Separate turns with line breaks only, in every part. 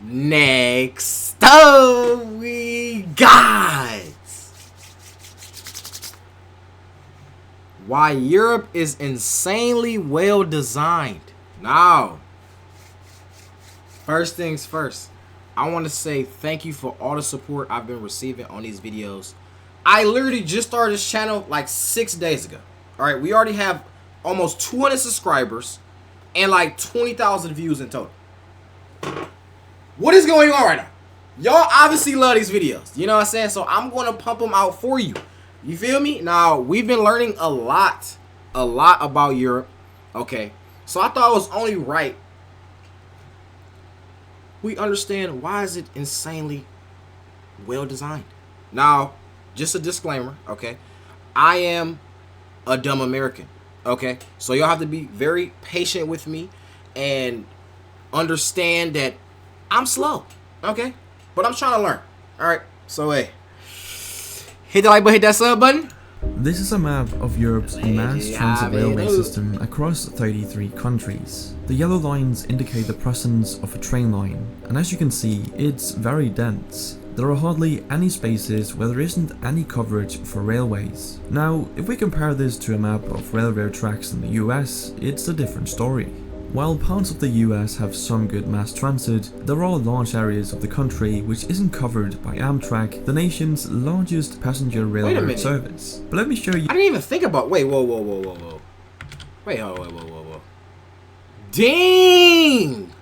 Next up, we got why Europe is insanely well designed. Now, first things first, I want to say thank you for all the support I've been receiving on these videos. I literally just started this channel like 6 days ago. Alright, we already have almost 200 subscribers and like 20,000 views in total. What is going on right now? Y'all obviously love these videos. You know what I'm saying? So I'm going to pump them out for you. You feel me? Now, we've been learning a lot about Europe. Okay. So I thought it was only right we understand why is it insanely well designed. Now, just a disclaimer, okay? I am a dumb American, okay? So y'all have to be very patient with me and understand that I'm slow, okay? But I'm trying to learn. All right, so hey, hit the like button, hit that sub button.
This is a map of Europe's mass transit railway system across 33 countries. The yellow lines indicate the presence of a train line, and as you can see, it's very dense. There are hardly any spaces where there isn't any coverage for railways. Now, if we compare this to a map of railroad tracks in the US, it's a different story. While parts of the US have some good mass transit, there are large areas of the country which isn't covered by Amtrak, the nation's largest passenger railroad service. But let me show you.
I didn't even think about. Wait, whoa. Wait, whoa. Dang!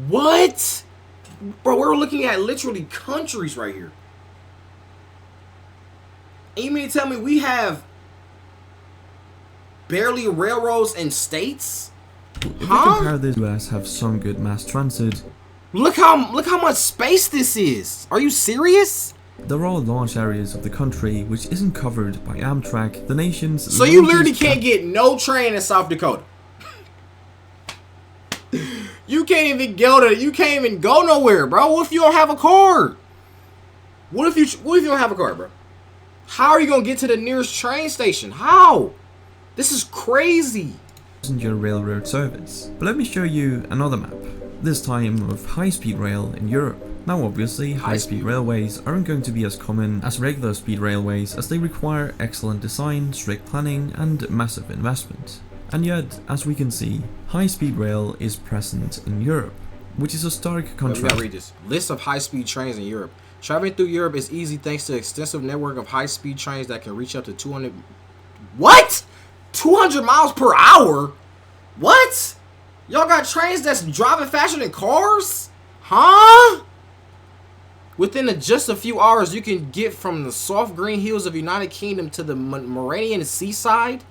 What? Bro, we're looking at literally countries right here. And you mean to tell me we have barely railroads in states?
If we compare the US have some good mass transit.
Look how much space this is. Are you serious?
There are large areas of the country which isn't covered by Amtrak, the nation's
So you literally can't get no train in South Dakota. You can't even go nowhere, bro. What if you don't have a car? What if you don't have a car, bro? How are you gonna get to the nearest train station? How? This is crazy.
Passenger railroad service. But let me show you another map, this time of high-speed rail in Europe. Now obviously, high-speed railways aren't going to be as common as regular speed railways as they require excellent design, strict planning and massive investment. And yet, as we can see, high-speed rail is present in Europe, which is a stark contrast.
We gotta read this. List of high-speed trains in Europe. Traveling through Europe is easy thanks to an extensive network of high-speed trains that can reach up to 200... What? 200 miles per hour? What? Y'all got trains that's driving faster than cars? Huh? Within just a few hours, you can get from the soft green hills of United Kingdom to the Mediterranean seaside?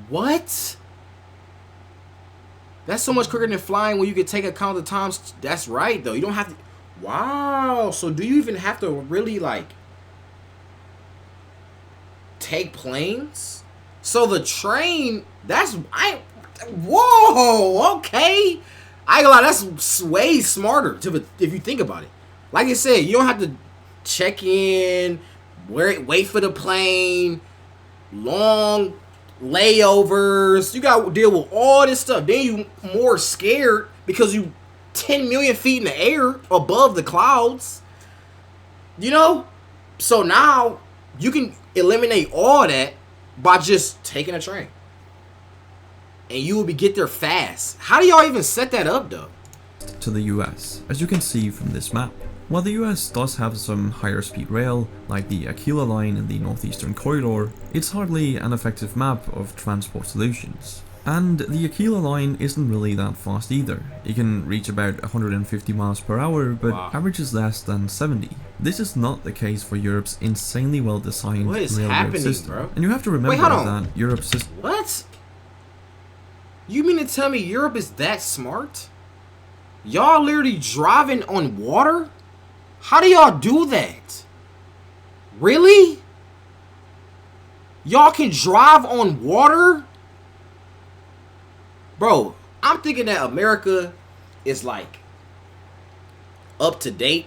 What? That's so much quicker than flying when you can take account of the times. That's right, though. You don't have to... Wow. So do you even have to really, like, take planes? So the train, whoa, okay. I ain't gonna lie, that's way smarter if you think about it. Like I said, you don't have to check in, wait for the plane, long layovers. You gotta deal with all this stuff. Then you more scared because you 10 million feet in the air above the clouds. You know? So now you can eliminate all that by just taking a train. And you will get there fast. How do y'all even set that up, though?
To the US, as you can see from this map. While the US does have some higher speed rail, like the Aquila line in the Northeastern Corridor, it's hardly an effective map of transport solutions. And the Aquila line isn't really that fast either. It can reach about 150 miles per hour, but averages less than 70. This is not the case for Europe's insanely well designed railroad system.
Bro?
And you have to remember that Europe's system...
What? You mean to tell me Europe is that smart? Y'all literally driving on water? How do y'all do that? Really? Y'all can drive on water? Bro, I'm thinking that America is like up to date.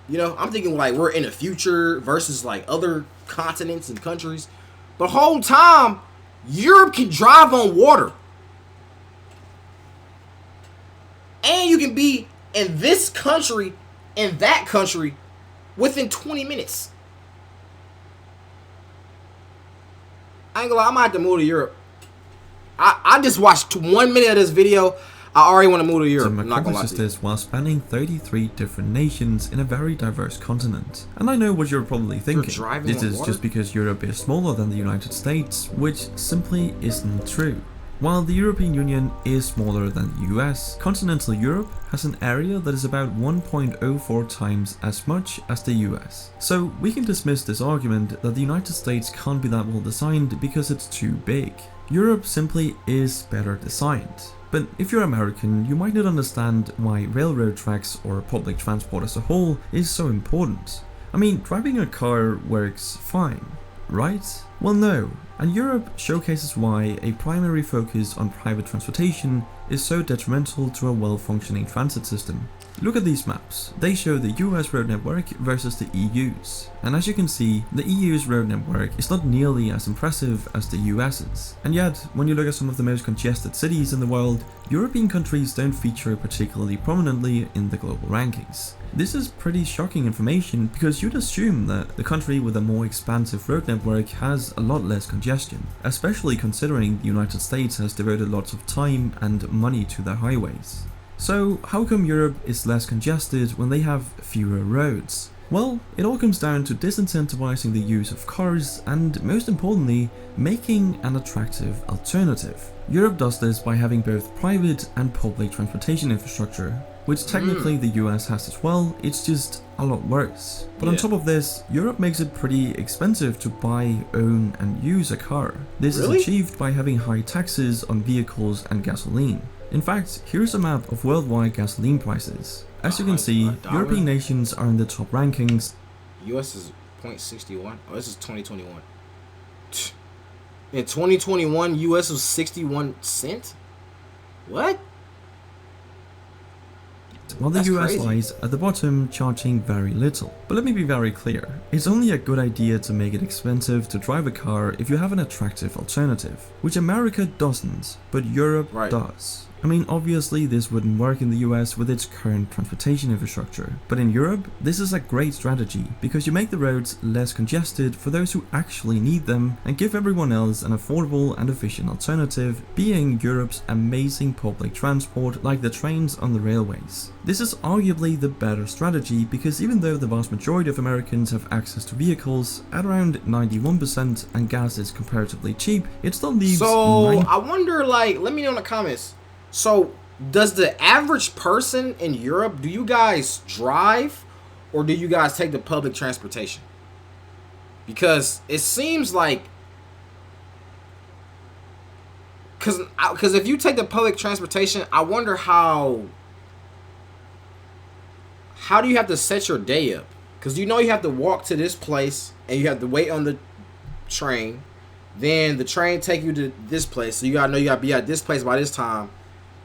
You know, I'm thinking like we're in the future versus like other continents and countries. The whole time, Europe can drive on water. can be in this country and that country within 20 minutes. I ain't gonna lie, I might have to move to Europe. I just watched 1 minute of this video. I already want to move to Europe. I'm not gonna lie to you.
This while spanning 33 different nations in a very diverse continent. And I know what you're probably thinking. This is just because Europe is smaller than the United States, which simply isn't true. While the European Union is smaller than the US, continental Europe has an area that is about 1.04 times as much as the US. So we can dismiss this argument that the United States can't be that well designed because it's too big. Europe simply is better designed. But if you're American, you might not understand why railroad tracks or public transport as a whole is so important. I mean, driving a car works fine, right? Well, no. And Europe showcases why a primary focus on private transportation is so detrimental to a well-functioning transit system. Look at these maps. They show the US road network versus the EU's. And as you can see, the EU's road network is not nearly as impressive as the US's. And yet, when you look at some of the most congested cities in the world, European countries don't feature particularly prominently in the global rankings. This is pretty shocking information because you'd assume that the country with a more expansive road network has a lot less congestion, especially considering the United States has devoted lots of time and money to their highways. So how come Europe is less congested when they have fewer roads? Well, it all comes down to disincentivizing the use of cars and, most importantly, making an attractive alternative. Europe does this by having both private and public transportation infrastructure, which technically the US has as well, it's just a lot worse. But on top of this, Europe makes it pretty expensive to buy, own and use a car. This is achieved by having high taxes on vehicles and gasoline. In fact, here's a map of worldwide gasoline prices. As you can see, European nations are in the top rankings.
US is 0.61. Oh, this is 2021. In 2021, US was 61 cents? What?
While the US lies at the bottom, charging very little. But let me be very clear, it's only a good idea to make it expensive to drive a car if you have an attractive alternative, which America doesn't, but Europe does. I mean, obviously this wouldn't work in the US with its current transportation infrastructure, but in Europe, this is a great strategy because you make the roads less congested for those who actually need them and give everyone else an affordable and efficient alternative, being Europe's amazing public transport like the trains on the railways. This is arguably the better strategy because even though the vast majority of Americans have access to vehicles at around 91% and gas is comparatively cheap, it still leaves
I wonder, like, let me know in the comments. So, does the average person in Europe, do you guys drive or do you guys take the public transportation? Because it seems like, because if you take the public transportation, I wonder how do you have to set your day up? Because you know you have to walk to this place and you have to wait on the train. Then the train take you to this place. So you gotta know you gotta be at this place by this time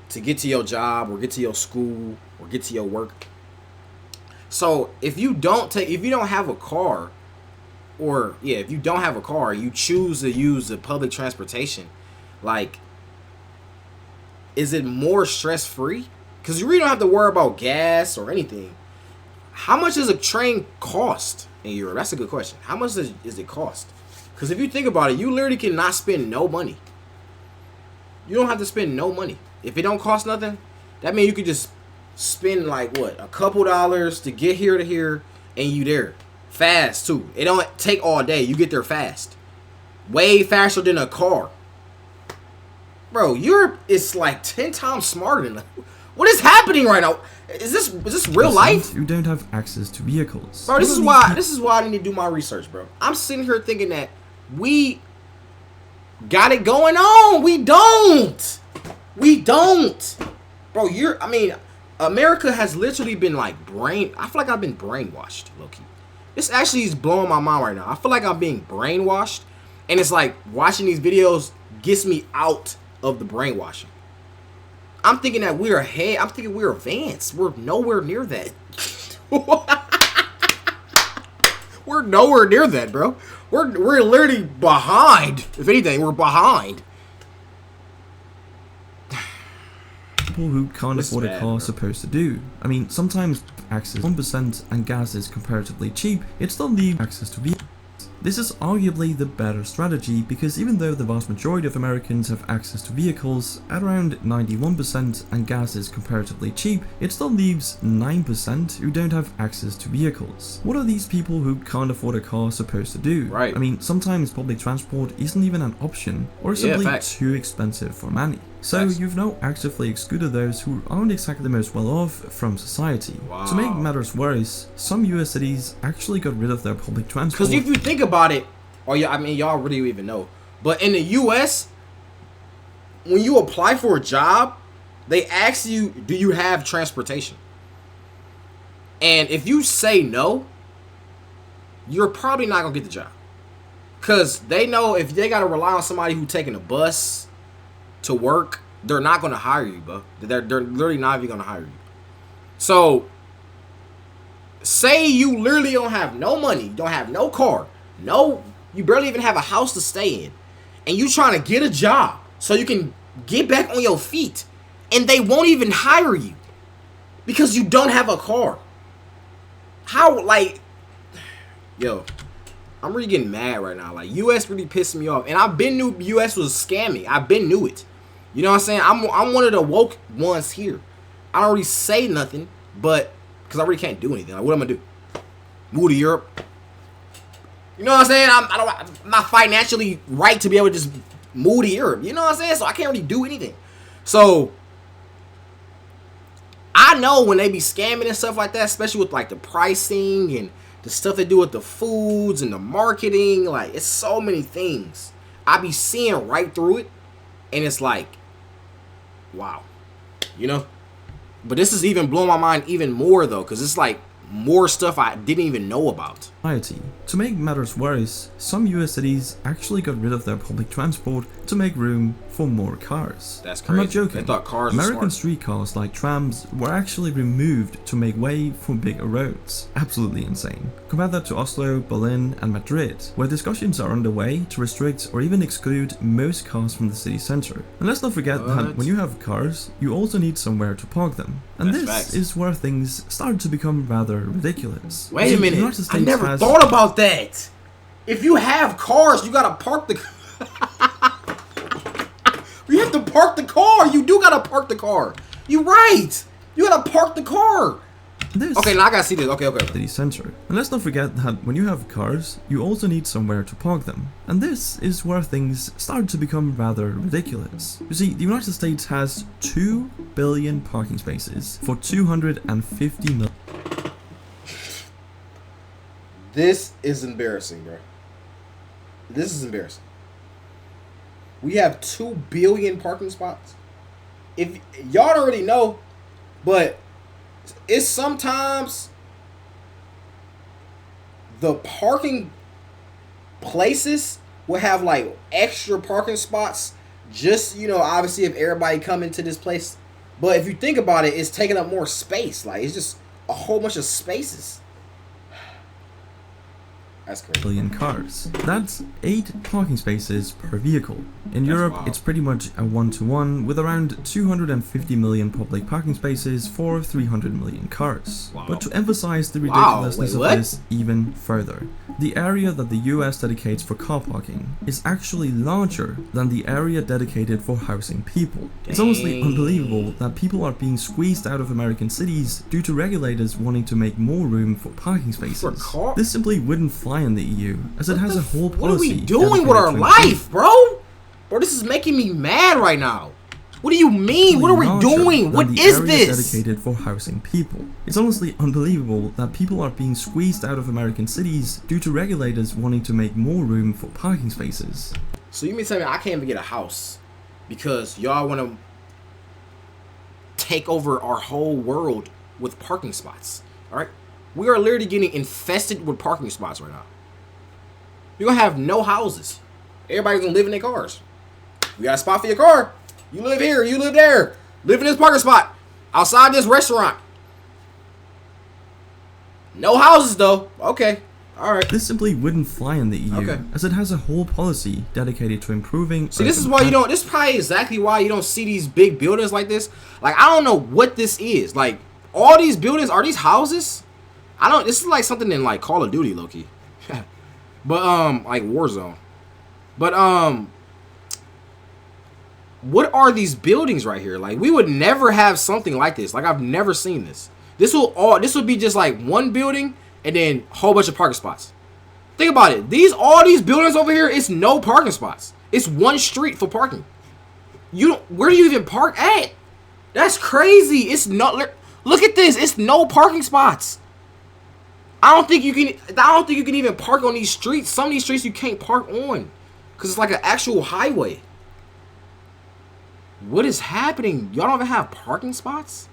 to get to your job or get to your school or get to your work. So if you don't have a car, or if you don't have a car, you choose to use the public transportation, like, is it more stress-free? Because you really don't have to worry about gas or anything. How much does a train cost in Europe? That's a good question. How much does it cost? Because if you think about it, you literally cannot spend no money. You don't have to spend no money. If it don't cost nothing, that means you could just spend like what, a couple dollars to get here to here, and you there fast too. It don't take all day. You get there fast, way faster than a car. Bro, Europe is like 10 times smarter than. What is happening right now? Is this real life?
You don't have access to vehicles.
Bro, this is why I need to do my research, bro. I'm sitting here thinking that we got it going on. We don't. Bro, America has literally been like I feel like I've been brainwashed, low-key. This actually is blowing my mind right now. I feel like I'm being brainwashed, and it's like watching these videos gets me out of the brainwashing. I'm thinking that we're ahead. I'm thinking we're advanced. We're nowhere near that. We're nowhere near that, bro. We're literally behind. If anything, we're behind.
people who can't
This is
afford a
bad,
car
bro.
supposed to do? I mean, sometimes access 1% and gas is comparatively cheap, it still leaves access to vehicles. This is arguably the better strategy because even though the vast majority of Americans have access to vehicles at around 91% and gas is comparatively cheap, it still leaves 9% who don't have access to vehicles. What are these people who can't afford a car supposed to do?
Right.
I mean, sometimes public transport isn't even an option or simply too expensive for many. So you've now actively excluded those who aren't exactly the most well off from society.
Wow.
To make matters worse, some US cities actually got rid of their public transport.
Because if you think about it, or I mean, y'all really don't even know, but in the US, when you apply for a job, they ask you, do you have transportation? And if you say no, you're probably not going to get the job. Because they know if they got to rely on somebody who's taking a bus to work, they're not going to hire you, bro. They're literally not even going to hire you. So, say you literally don't have no money, don't have no car, you barely even have a house to stay in, and you trying to get a job so you can get back on your feet, and they won't even hire you because you don't have a car. How, like, yo, I'm really getting mad right now. Like, US really pissed me off, and I've been knew US was scamming. I've been knew it. You know what I'm saying? I'm one of the woke ones here. I don't really say nothing, but because I really can't do anything. Like, what am I gonna do? Move to Europe? You know what I'm saying? I'm not financially right to be able to just move to Europe. You know what I'm saying? So I can't really do anything. So I know when they be scamming and stuff like that, especially with like the pricing and the stuff they do with the foods and the marketing. Like, it's so many things. I be seeing right through it, and it's like, wow, you know. But this is even blowing my mind even more though, because it's like more stuff I didn't even know about.
To make matters worse, some US cities actually got rid of their public transport to make room for more cars.
That's crazy.
I'm not joking.
They thought cars were
American
smart.
streetcars like trams were actually removed to make way for bigger roads. Absolutely insane. Compare that to Oslo, Berlin and Madrid, where discussions are underway to restrict or even exclude most cars from the city center. And let's not forget that when you have cars, you also need somewhere to park them. And
That's
this
facts.
is where things start to become rather ridiculous.
Wait a
The
minute.
United
I
States
never
has-
thought about that. If you have cars, you gotta park the. You have to park the car. You do gotta park the car. You right. You gotta park the car.
This
Okay, now I gotta see this. Okay.
city center. And let's not forget that when you have cars, you also need somewhere to park them. And this is where things start to become rather ridiculous. You see, the United States has 2 billion parking spaces for 250 million.
This is embarrassing, bro. This is embarrassing. We have 2 billion parking spots. If y'all don't already know, but it's sometimes the parking places will have like extra parking spots just, you know, obviously if everybody come into this place. But if you think about it, it's taking up more space. Like, it's just a whole bunch of spaces. That's crazy.
Billion cars. That's 8 parking spaces per vehicle. In Europe,
wild.
it's pretty much a 1-to-1 with around 250 million public parking spaces for 300 million cars.
Wow.
But to emphasize the
Wow,
ridiculousness
wait,
of
what?
this even further, the area that the US dedicates for car parking is actually larger than the area dedicated for housing people. It's honestly
Dang.
unbelievable that people are being squeezed out of American cities due to regulators wanting to make more room for parking spaces.
car-
This simply wouldn't fly in the EU, as it has a whole policy.
What are we doing with our
dedicated to
life, bro? Bro, this is making me mad right now. What do you mean? What are we
larger
doing?
than
What
the
is
area
this?
dedicated for housing people. It's honestly unbelievable that people are being squeezed out of American cities due to regulators wanting to make more room for parking spaces.
So you mean tell me I can't even get a house because y'all want to take over our whole world with parking spots? All right, we are literally getting infested with parking spots right now. You're gonna have no houses. Everybody's gonna live in their cars. You got a spot for your car. You live here. You live there. Live in this parking spot outside this restaurant. No houses though. Okay. All right.
This simply wouldn't fly in the EU, as it has a whole policy dedicated to improving.
See, this is why you don't. This is probably exactly why you don't see these big buildings like this. Like, I don't know what this is. Like, all these buildings, are these houses? I don't. This is like something in like Call of Duty, low-key. But like Warzone. But what are these buildings right here? Like, we would never have something like this. Like, I've never seen this. This would be just like one building and then a whole bunch of parking spots. Think about it. All these buildings over here, it's no parking spots. It's one street for parking. Where do you even park at? That's crazy. It's not. Look at this. It's no parking spots. I don't think you can even park on these streets. Some of these streets you can't park on because it's like an actual highway. What is happening? Y'all don't even have parking spots?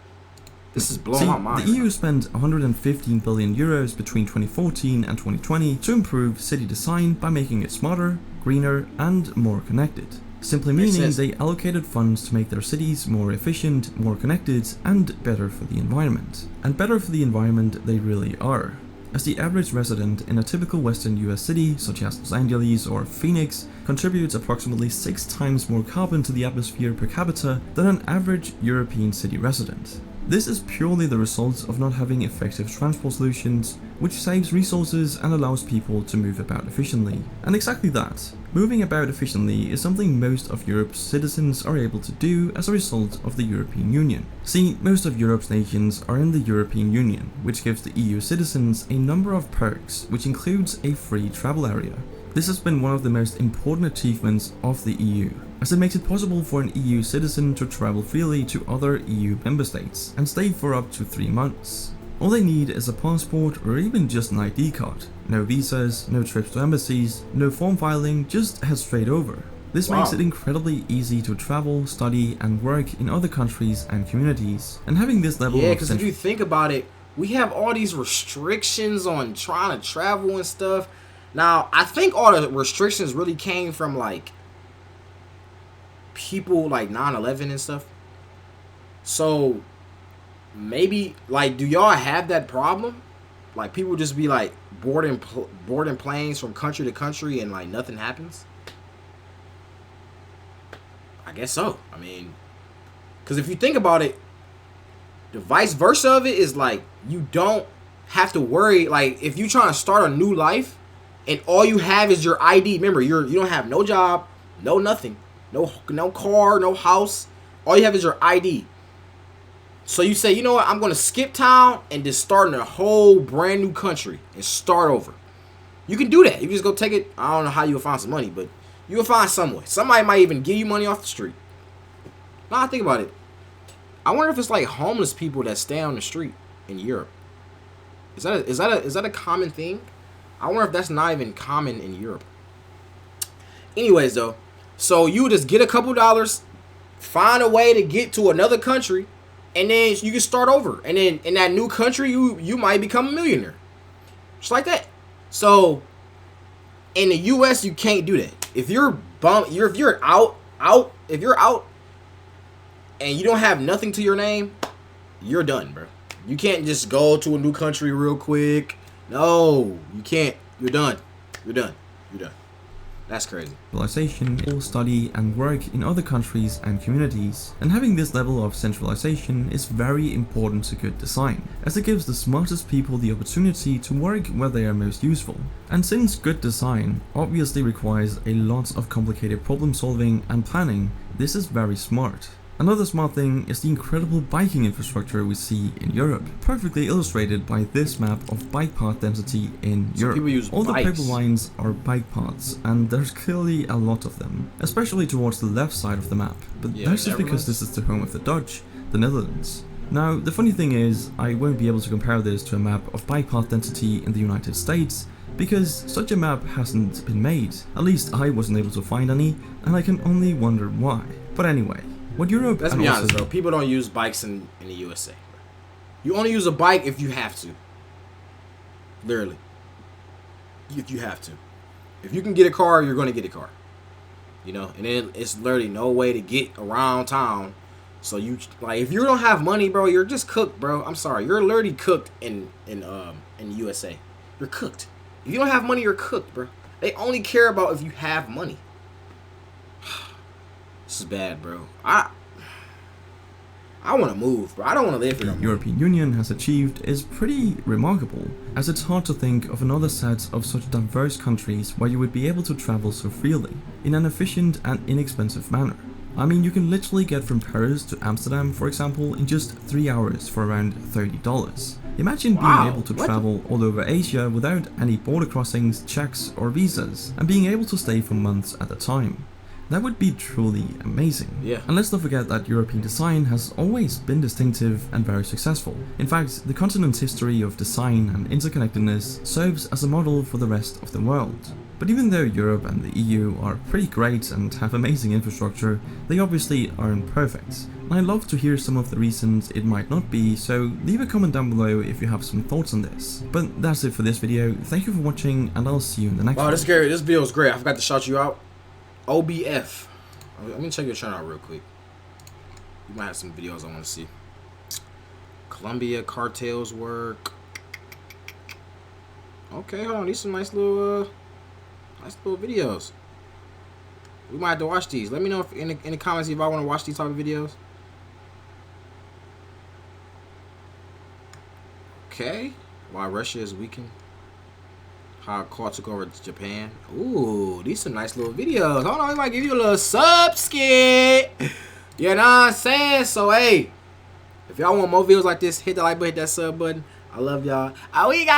This is blowing my mind.
The EU spent 115 billion euros between 2014 and 2020 to improve city design by making it smarter, greener, and more connected. Simply meaning they allocated funds to make their cities more efficient, more connected, and better for the environment. And better for the environment they really are, as the average resident in a typical Western US city, such as Los Angeles or Phoenix, contributes approximately 6 times more carbon to the atmosphere per capita than an average European city resident. This is purely the result of not having effective transport solutions, which saves resources and allows people to move about efficiently. And exactly that, moving about efficiently is something most of Europe's citizens are able to do as a result of the European Union. See, most of Europe's nations are in the European Union, which gives the EU citizens a number of perks, which includes a free travel area. This has been one of the most important achievements of the EU, as it makes it possible for an EU citizen to travel freely to other EU member states and stay for up to 3 months. All they need is a passport or even just an ID card. No visas, no trips to embassies, no form filing, just head straight over. This makes it incredibly easy to travel, study, and work in other countries and communities. And having this level of
because if you think about it, we have all these restrictions on trying to travel and stuff. Now, I think all the restrictions really came from like people like 9/11 and stuff. So maybe like, do y'all have that problem? Like, people just be like boarding planes from country to country and like nothing happens? I guess so. I mean, because if you think about it, the vice versa of it is like, you don't have to worry. Like, if you're trying to start a new life and all you have is your ID, remember, you don't have no job, no nothing, no car, no house. All you have is your ID. So you say, you know what, I'm going to skip town and just start in a whole brand new country and start over. You can do that. You can just go take it. I don't know how you'll find some money, but you will find some way. Somebody might even give you money off the street. Now I think about it, I wonder if it's like homeless people that stay on the street in Europe. Is that a common thing? I wonder if that's not even common in Europe. Anyways, though, so you just get a couple dollars, find a way to get to another country, and then you can start over. And then in that new country, you might become a millionaire, just like that. So in the U.S., you can't do that. If you're out, and you don't have nothing to your name, you're done, bro. You can't just go to a new country real quick. No, you can't. You're done. You're done. You're done. That's crazy.
Centralization, study and work in other countries and communities. And having this level of centralization is very important to good design, as it gives the smartest people the opportunity to work where they are most useful. And since good design obviously requires a lot of complicated problem solving and planning, this is very smart. Another smart thing is the incredible biking infrastructure we see in Europe, perfectly illustrated by this map of bike path density in Europe. All the purple lines are bike paths, and there's clearly a lot of them, especially towards the left side of the map, but that's just because this is the home of the Dutch, the Netherlands. Now, the funny thing is, I won't be able to compare this to a map of bike path density in the United States, because such a map hasn't been made. At least I wasn't able to find any, and I can only wonder why. But anyway, what Europe...
Let's be honest, bro. People don't use bikes in the USA. You only use a bike if you have to. Literally. If you have to. If you can get a car, you're going to get a car. You know? And then it's literally no way to get around town. So you... Like, if you don't have money, bro, you're just cooked, bro. I'm sorry. You're literally cooked in the USA. You're cooked. If you don't have money, you're cooked, bro. They only care about if you have money. This is bad, bro. I want to move, bro. I don't want to live here.
The European Union has achieved is pretty remarkable, as it's hard to think of another set of such diverse countries where you would be able to travel so freely, in an efficient and inexpensive manner. I mean, you can literally get from Paris to Amsterdam, for example, in just 3 hours for around $30. Imagine being able to travel all over Asia without any border crossings, checks, or visas, and being able to stay for months at a time. That would be truly amazing.
Yeah.
And let's not forget that European design has always been distinctive and very successful. In fact, the continent's history of design and interconnectedness serves as a model for the rest of the world. But even though Europe and the EU are pretty great and have amazing infrastructure, they obviously aren't perfect. And I'd love to hear some of the reasons it might not be, so leave a comment down below if you have some thoughts on this. But that's it for this video. Thank you for watching, and I'll see you in the next one.
Wow, this video was great. I forgot to shout you out. OBF. Let me check your channel out real quick. You might have some videos I want to see. Columbia Cartels work. Okay, hold on. These some nice little videos. We might have to watch these. Let me know if in the comments if I want to watch these type of videos. Okay. Why Russia is weakened. How Claw took over Japan. Ooh, these some nice little videos. Hold on, we might give you a little sub skit. You know what I'm saying? So, hey, if y'all want more videos like this, hit the like button, hit that sub button. I love y'all. Oh, we gone.